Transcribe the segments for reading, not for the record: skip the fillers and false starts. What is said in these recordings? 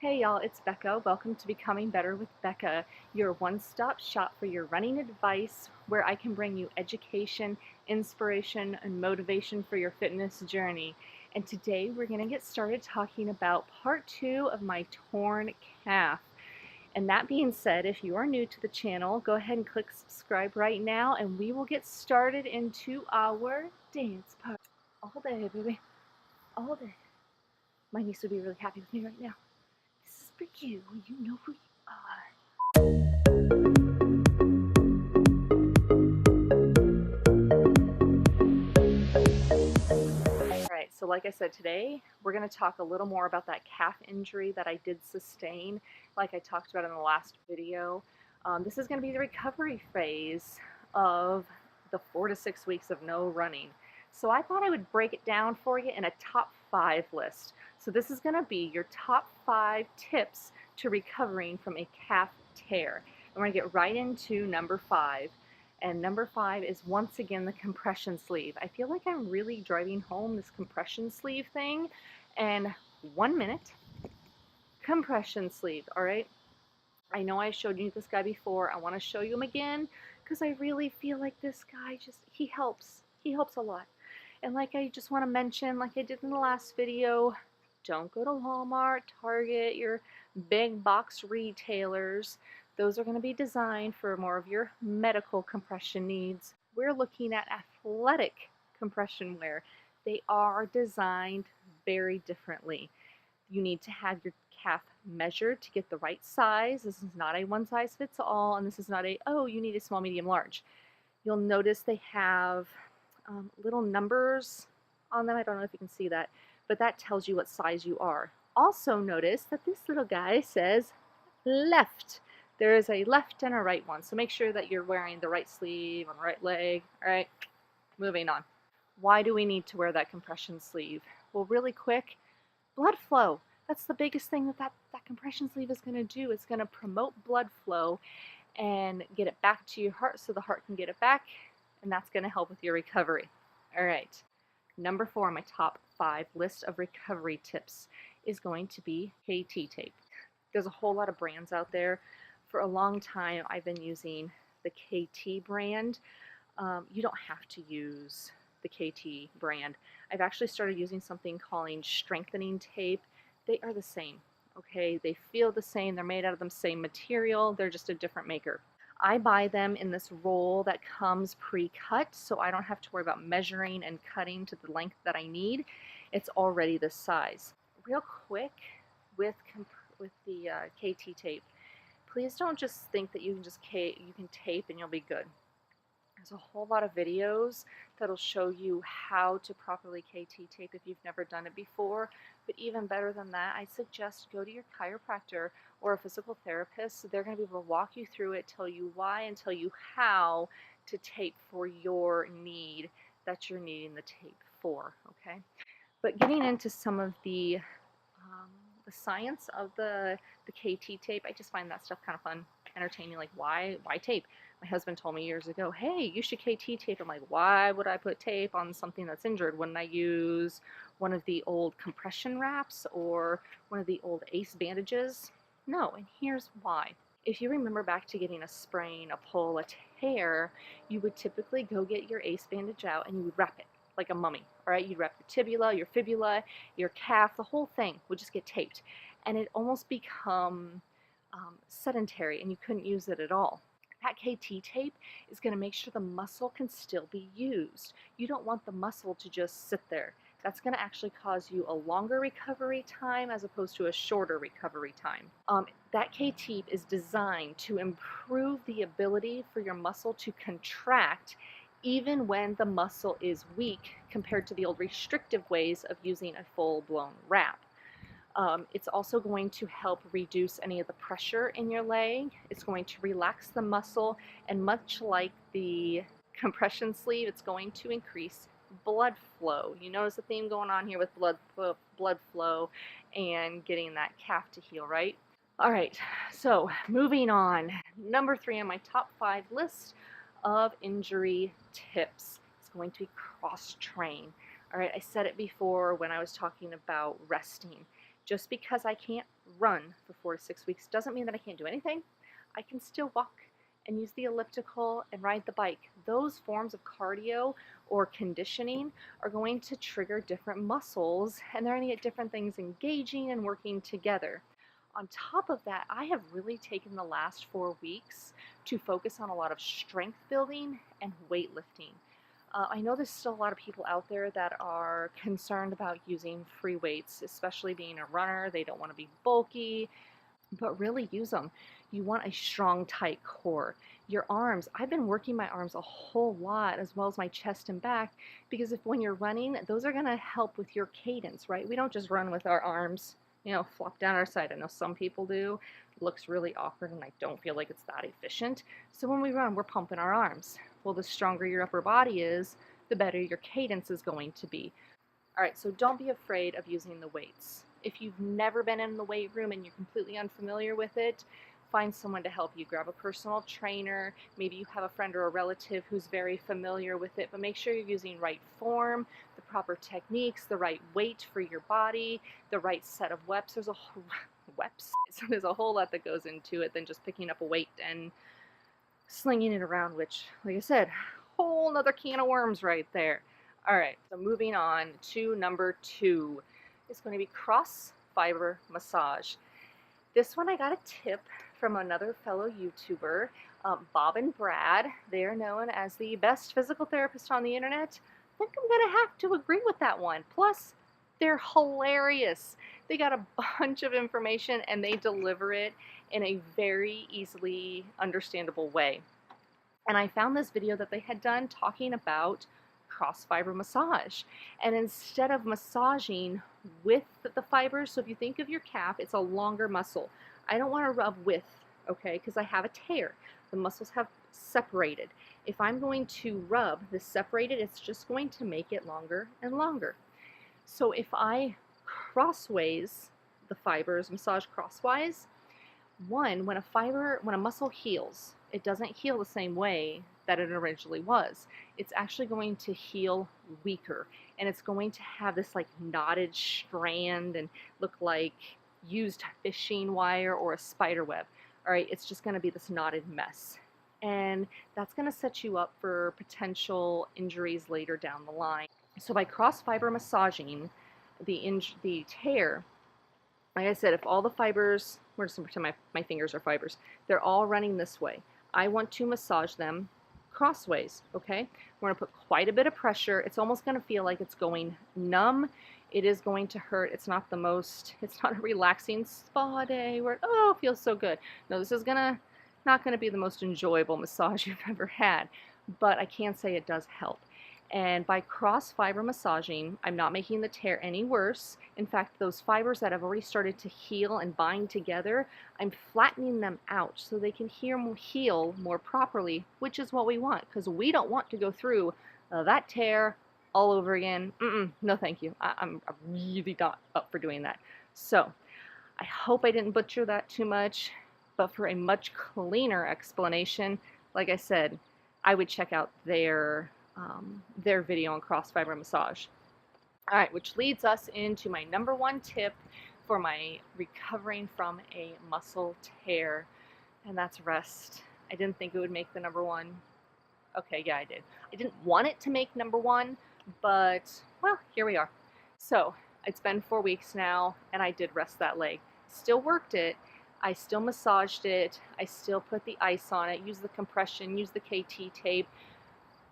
Hey y'all, it's Beka. Welcome to Becoming Better with Beka, your one-stop shop for your running advice, where I can bring you education, inspiration, and motivation for your fitness journey. And today we're going to get started talking about part 2 of my torn calf. And that being said, if you are new to the channel, go ahead and click subscribe right now and we will get started into our dance part. All day, baby. All day. My niece would be really happy with me right now. This is for you. You know who you are. Alright, so like I said, today we're going to talk a little more about that calf injury that I did sustain, like I talked about in the last video. This is going to be the recovery phase of the 4 to 6 weeks of no running. So I thought I would break it down for you in a top 5 list. So this is going to be your top 5 tips to recovering from a calf tear. And we're going to get right into number 5. And number 5 is once again the compression sleeve. I feel like I'm really driving home this compression sleeve thing. And 1 minute, compression sleeve, all right? I know I showed you this guy before. I want to show you him again because I really feel like this guy he helps. He helps a lot. And like I just want to mention, like I did in the last video, don't go to Walmart, Target, your big box retailers. Those are going to be designed for more of your medical compression needs. We're looking at athletic compression wear. They are designed very differently. You need to have your calf measured to get the right size. This is not a one size fits all, and this is not a, oh, you need a small, medium, large. You'll notice they have little numbers on them. I don't know if you can see that, but that tells you what size you are. Also notice that this little guy says left. There is a left and a right one, so make sure that you're wearing the right sleeve on the right leg. All right, moving on. Why do we need to wear that compression sleeve? Well, really quick, blood flow. That's the biggest thing that compression sleeve is going to do. It's going to promote blood flow and get it back to your heart so the heart can get it back, and that's going to help with your recovery. All right, number 4 on my top 5 list of recovery tips is going to be KT tape. There's a whole lot of brands out there. For a long time, I've been using the KT brand. You don't have to use the KT brand. I've actually started using something called strengthening tape. They are the same, okay? They feel the same. They're made out of the same material. They're just a different maker. I buy them in this roll that comes pre-cut, so I don't have to worry about measuring and cutting to the length that I need. It's already this size. Real quick with the KT tape, please don't just think that you can tape and you'll be good. There's a whole lot of videos that'll show you how to properly KT tape if you've never done it before. But even better than that, I suggest go to your chiropractor or a physical therapist. They're going to be able to walk you through it, tell you why, and tell you how to tape for your need that you're needing the tape for, okay? But getting into some of the science of the KT tape, I just find that stuff kind of fun, entertaining. Like, why tape? My husband told me years ago, hey, you should KT tape. I'm like, why would I put tape on something that's injured? Wouldn't I use one of the old compression wraps or one of the old ACE bandages? No, and here's why. If you remember back to getting a sprain, a pull, a tear, you would typically go get your ACE bandage out and you would wrap it like a mummy, all right? You'd wrap your tibula, your fibula, your calf, the whole thing would just get taped. And it almost become sedentary and you couldn't use it at all. That KT tape is going to make sure the muscle can still be used. You don't want the muscle to just sit there. That's going to actually cause you a longer recovery time as opposed to a shorter recovery time. That KT is designed to improve the ability for your muscle to contract even when the muscle is weak compared to the old restrictive ways of using a full-blown wrap. It's also going to help reduce any of the pressure in your leg. It's going to relax the muscle, and much like the compression sleeve, it's going to increase blood flow. You notice the theme going on here with blood flow and getting that calf to heal, right? All right, so moving on. Number 3 on my top 5 list of injury tips is going to be cross-train. All right, I said it before when I was talking about resting. Just because I can't run for 4 to 6 weeks doesn't mean that I can't do anything. I can still walk and use the elliptical and ride the bike. Those forms of cardio or conditioning are going to trigger different muscles, and they're going to get different things engaging and working together. On top of that, I have really taken the last 4 weeks to focus on a lot of strength building and weightlifting. I know there's still a lot of people out there that are concerned about using free weights, especially being a runner. They don't want to be bulky, but really use them. You want a strong, tight core. Your arms, I've been working my arms a whole lot, as well as my chest and back, because if when you're running, those are going to help with your cadence, right? We don't just run with our arms, flop down our side. I know some people do. It looks really awkward, and I don't feel like it's that efficient. So when we run, we're pumping our arms. Well, the stronger your upper body is, the better your cadence is going to be. All right, so don't be afraid of using the weights. If you've never been in the weight room and you're completely unfamiliar with it, find someone to help you. Grab a personal trainer. Maybe you have a friend or a relative who's very familiar with it, but make sure you're using right form, the proper techniques, the right weight for your body, the right set of reps. There's a whole lot that goes into it than just picking up a weight and slinging it around, which, like I said, whole nother can of worms right there. All right, so moving on to number 2 is going to be cross fiber massage. This one I got a tip from another fellow YouTuber, Bob and Brad. They are known as the best physical therapists on the internet. I think I'm going to have to agree with that one. Plus, they're hilarious. They got a bunch of information and they deliver it in a very easily understandable way. And I found this video that they had done talking about cross fiber massage. And instead of massaging with the fibers, so if you think of your calf, it's a longer muscle. I don't want to rub with, okay, because I have a tear. The muscles have separated. If I'm going to rub this separated, it's just going to make it longer and longer. So if I crossways the fibers, massage crosswise, when a muscle heals, it doesn't heal the same way that it originally was. It's actually going to heal weaker, and it's going to have this like knotted strand and look like used fishing wire or a spider web. All right, it's just going to be this knotted mess, and that's going to set you up for potential injuries later down the line. So by cross fiber massaging the tear, like I said, if all the fibers, we're just going to pretend my fingers are fibers, they're all running this way. I want to massage them crossways, okay? We're going to put quite a bit of pressure. It's almost going to feel like it's going numb. It is going to hurt. It's not a relaxing spa day where, oh, it feels so good. No, this is not going to be the most enjoyable massage you've ever had, but I can say it does help. And by cross fiber massaging, I'm not making the tear any worse. In fact, those fibers that have already started to heal and bind together, I'm flattening them out so they can heal more properly, which is what we want, because we don't want to go through that tear all over again. No, thank you. I'm really not up for doing that. So I hope I didn't butcher that too much, but for a much cleaner explanation, like I said, I would check out their video on cross fiber massage. All right, which leads us into my number 1 tip for my recovering from a muscle tear, and that's rest. I didn't think it would make the number 1. Okay, yeah, I did. I didn't want it to make number 1, but, well, here we are. So, it's been 4 weeks now, and I did rest that leg. Still worked it. I still massaged it. I still put the ice on it, used the compression, used the KT tape,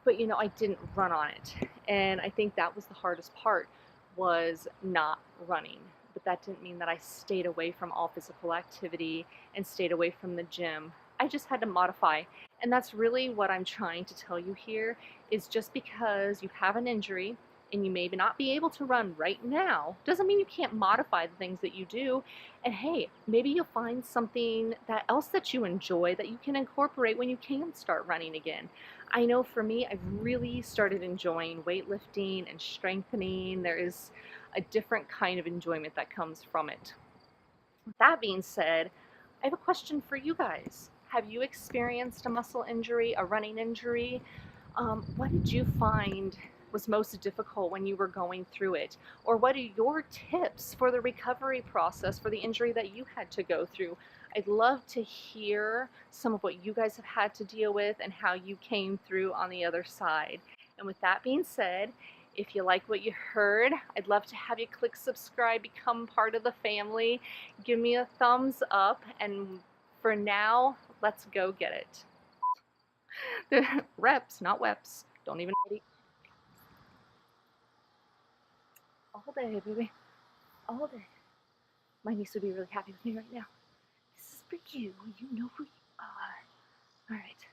but I didn't run on it. And I think that was the hardest part, was not running. But that didn't mean that I stayed away from all physical activity and stayed away from the gym. I just had to modify. And that's really what I'm trying to tell you here, is just because you have an injury and you may not be able to run right now, doesn't mean you can't modify the things that you do. And hey, maybe you'll find something else that you enjoy that you can incorporate when you can start running again. I know for me, I've really started enjoying weightlifting and strengthening. There is a different kind of enjoyment that comes from it. With that being said, I have a question for you guys. Have you experienced a muscle injury, a running injury? What did you find was most difficult when you were going through it? Or what are your tips for the recovery process for the injury that you had to go through? I'd love to hear some of what you guys have had to deal with and how you came through on the other side. And with that being said, if you like what you heard, I'd love to have you click subscribe, become part of the family, give me a thumbs up, and for now, let's go get it. The reps, not weps. Don't even all day, baby. All day. My niece would be really happy with me right now. This is for you. You know who you are. All right.